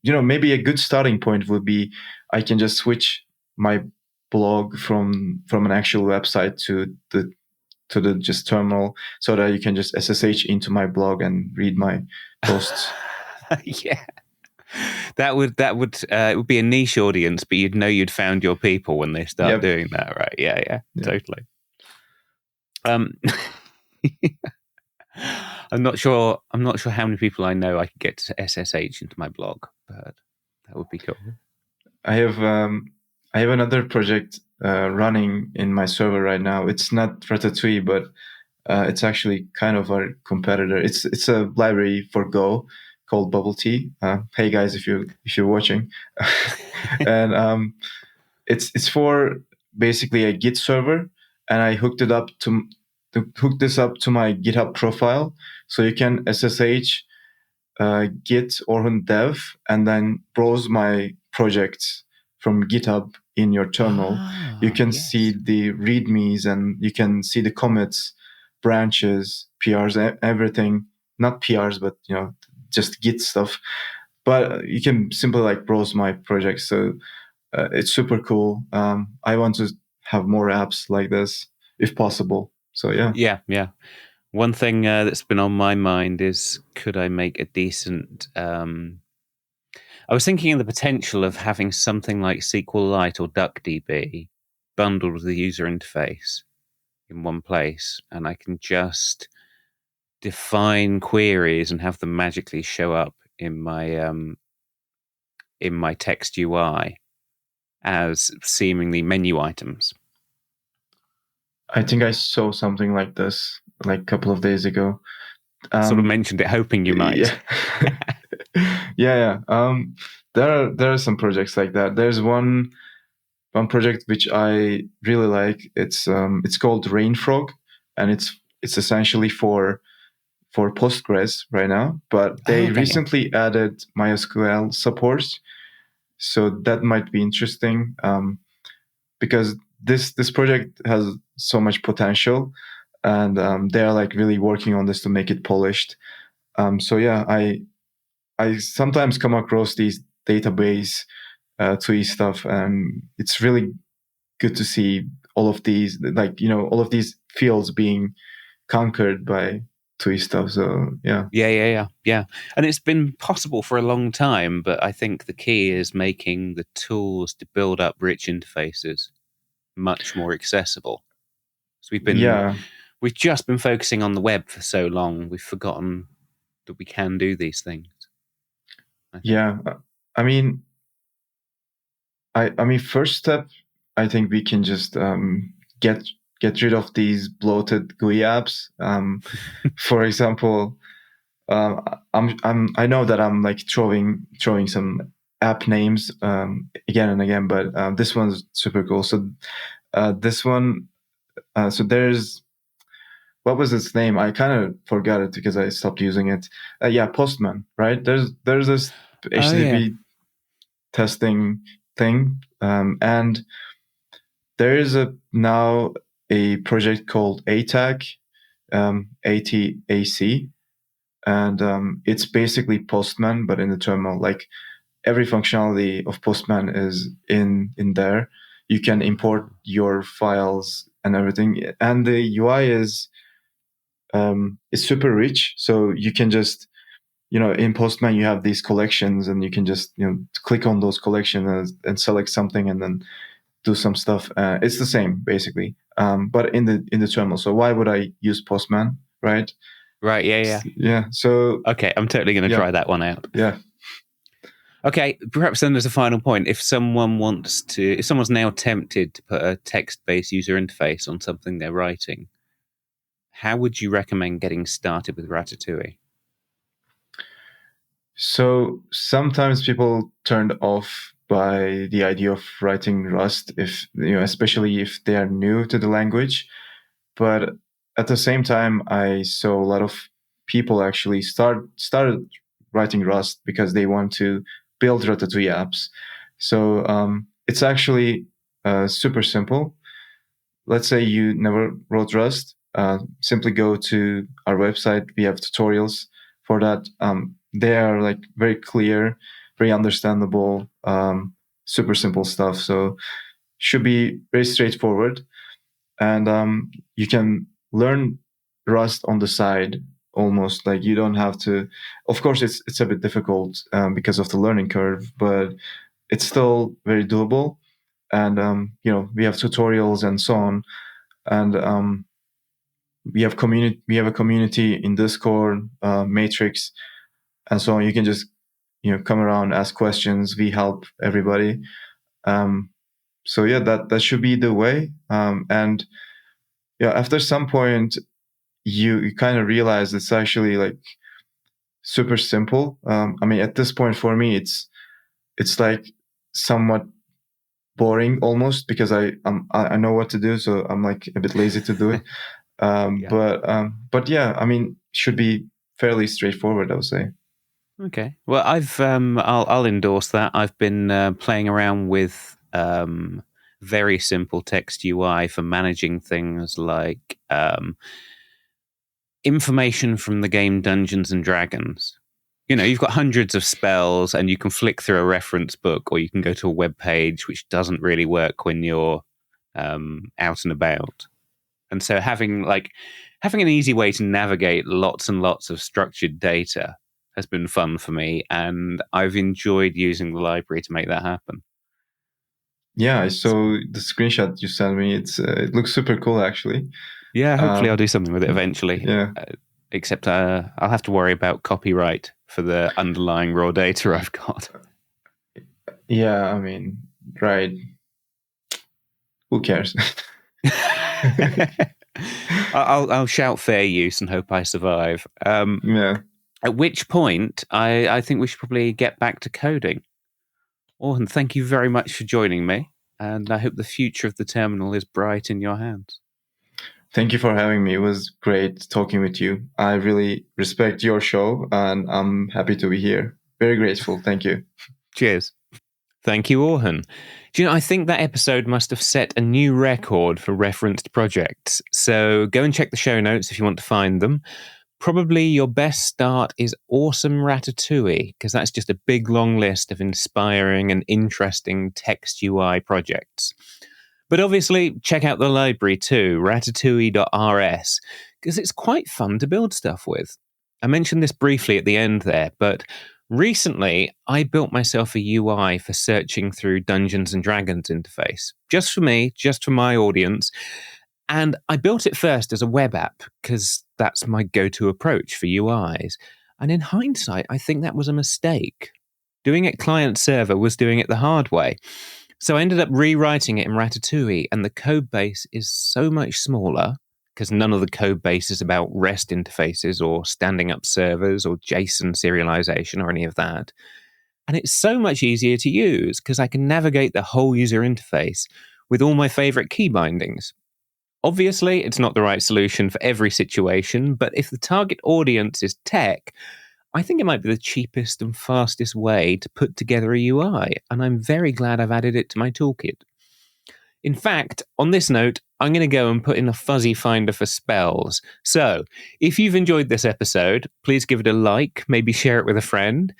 maybe a good starting point would be I can just switch my blog from an actual website to the just terminal, so that you can just SSH into my blog and read my posts. Yeah. That would it would be a niche audience, but you'd know you'd found your people when they start doing that, right? Yeah, totally. I'm not sure how many people I know I could get to SSH into my blog, but that would be cool. I have another project running in my server right now. It's not Ratatouille, but it's actually kind of our competitor. It's a library for Go called Bubble Tea. Hey guys, if you're watching, and it's for basically a Git server, and I hooked this up to my GitHub profile, so you can SSH Git Orhun Dev and then browse my projects from GitHub in your terminal. You can see the readmes, and you can see the commits, branches, PRs, everything. Not PRs, but just Git stuff. But you can simply like browse my projects. So it's super cool. I want to have more apps like this if possible. So yeah. Yeah. One thing that's been on my mind is, could I make a decent... I was thinking of the potential of having something like SQLite or DuckDB bundled with the user interface in one place, and I can just define queries and have them magically show up in my Text UI as seemingly menu items. I think I saw something like this like a couple of days ago. Sort of mentioned it, hoping you might. Yeah. There are some projects like that. There's one project which I really like. It's called Rainfrog, and it's essentially for Postgres right now. But they recently added MySQL support, so that might be interesting. Because this project has so much potential, and they are like really working on this to make it polished. So yeah, I I sometimes come across these database TUI stuff, and it's really good to see all of these, like, all of these fields being conquered by TUI stuff. So yeah. Yeah. And it's been possible for a long time, but I think the key is making the tools to build up rich interfaces much more accessible. So we've just been focusing on the web for so long, we've forgotten that we can do these things. Yeah. I mean, first step, I think we can just get rid of these bloated GUI apps. For example, I know that I'm like throwing some app names again and again, but this one's super cool. So this one, so there's, what was its name? I kind of forgot it because I stopped using it. Yeah, Postman, right? There's this HTTP testing thing, and there is now a project called ATAC, ATAC, and it's basically Postman, but in the terminal. Like, every functionality of Postman is in there. You can import your files and everything, and the UI is super rich. So you can just, in Postman you have these collections, and you can just click on those collections and select something, and then do some stuff. It's the same basically, but in the terminal. So why would I use Postman, right? Right. Yeah. So okay, I'm totally going to try that one out. Yeah. Okay, perhaps then there's a final point. If someone's now tempted to put a text-based user interface on something they're writing, how would you recommend getting started with Ratatui? So sometimes people turned off by the idea of writing Rust, if especially if they are new to the language. But at the same time, I saw a lot of people actually started writing Rust because they want to build Ratatouille apps. So it's actually super simple. Let's say you never wrote Rust. Simply go to our website. We have tutorials for that. They are like very clear, very understandable, super simple stuff. So should be very straightforward. And you can learn Rust on the side almost. Like, you don't have to. Of course, it's a bit difficult because of the learning curve, but it's still very doable. And we have tutorials and so on, and we have a community in Discord, Matrix, and so on. You can just come around, ask questions. We help everybody. So yeah, that should be the way. And yeah, after some point, you kind of realize it's actually like super simple. At this point for me, it's like somewhat boring almost, because I know what to do, so I'm like a bit lazy to do it. But yeah, should be fairly straightforward, I would say. Okay. Well, I'll endorse that. I've been playing around with very simple text UI for managing things like information from the game Dungeons and Dragons. You've got hundreds of spells, and you can flick through a reference book, or you can go to a web page, which doesn't really work when you're out and about. And so having an easy way to navigate lots and lots of structured data has been fun for me, and I've enjoyed using the library to make that happen. Yeah, I saw the screenshot you sent me. It looks super cool, actually. Yeah, hopefully I'll do something with it eventually. Yeah. Except I'll have to worry about copyright for the underlying raw data I've got. Yeah, right. Who cares? I'll shout fair use and hope I survive. Yeah. At which point, I think we should probably get back to coding. Orhun, thank you very much for joining me, and I hope the future of the terminal is bright in your hands. Thank you for having me. It was great talking with you. I really respect your show, and I'm happy to be here. Very grateful. Thank you. Cheers. Thank you, Orhun. I think that episode must have set a new record for referenced projects. So go and check the show notes if you want to find them. probably your best start is awesome Ratatui, because that's just a big long list of inspiring and interesting Text UI projects. But obviously, check out the library too, ratatouille.rs, because it's quite fun to build stuff with. I mentioned this briefly at the end there, but recently I built myself a UI for searching through Dungeons and Dragons interface, just for me, just for my audience. And I built it first as a web app, because that's my go-to approach for UIs. And in hindsight, I think that was a mistake. Doing it client-server was doing it the hard way. So I ended up rewriting it in Ratatouille, and the code base is so much smaller, because none of the code base is about REST interfaces or standing up servers or JSON serialization or any of that. And it's so much easier to use, because I can navigate the whole user interface with all my favorite key bindings. Obviously, it's not the right solution for every situation, but if the target audience is tech, I think it might be the cheapest and fastest way to put together a UI, and I'm very glad I've added it to my toolkit. In fact, on this note, I'm going to go and put in a fuzzy finder for spells. So, if you've enjoyed this episode, please give it a like, maybe share it with a friend.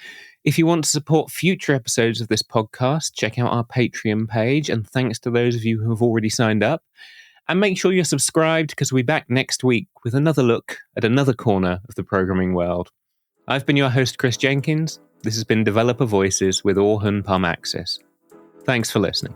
If you want to support future episodes of this podcast, check out our Patreon page, and thanks to those of you who have already signed up. And make sure you're subscribed, because we'll be back next week with another look at another corner of the programming world. I've been your host, Chris Jenkins. This has been Developer Voices with Orhun Parmaksız. Thanks for listening.